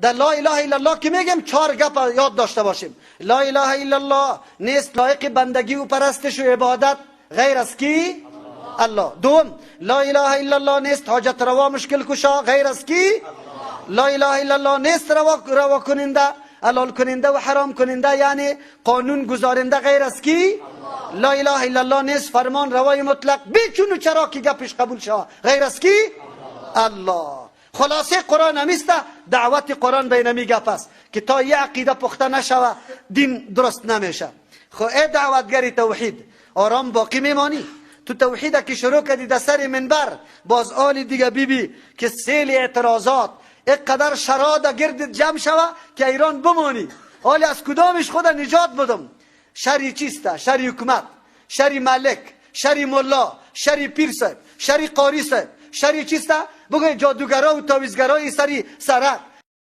در لا اله الا الله که میگیم 4 گپ یاد داشته باشیم. لا اله الا الله نیست لایق بندگی و پرستش و عبادت غیر از کی؟ الله. دوم، لا اله الا الله نیست حاجت روا مشکل کشا غیر از کی؟ لا اله الا الله نیست روا کننده، حلال کننده و حرام کننده یعنی قانون گذارنده غیر از کی؟ لا اله الا الله نیست فرمان روای مطلق بیچون و چرا که گپش قبول شود غیر از کی؟ الله. خلاصه قرآن همیسته دعوت قرآن بین می گپ است که تا یه عقیده پخته نشوه دین درست نمیشه. خو ای دعوتگری توحید آرام باقی میمانی؟ تو توحید که شروع کردی در سر منبر باز آل دیگه بیبی که سیل اعتراضات اینقدر شراد گرد جمع شوه که ایران بمانی. حالی از کدامش خود نجات بدم؟ شری چیسته؟ شری حکومت، شری ملک، شری ملا، شری پیر صاحب، شری قاری صاحب، شری چیسته؟ بگوی جادوگرا و تاویزگرای سری سرک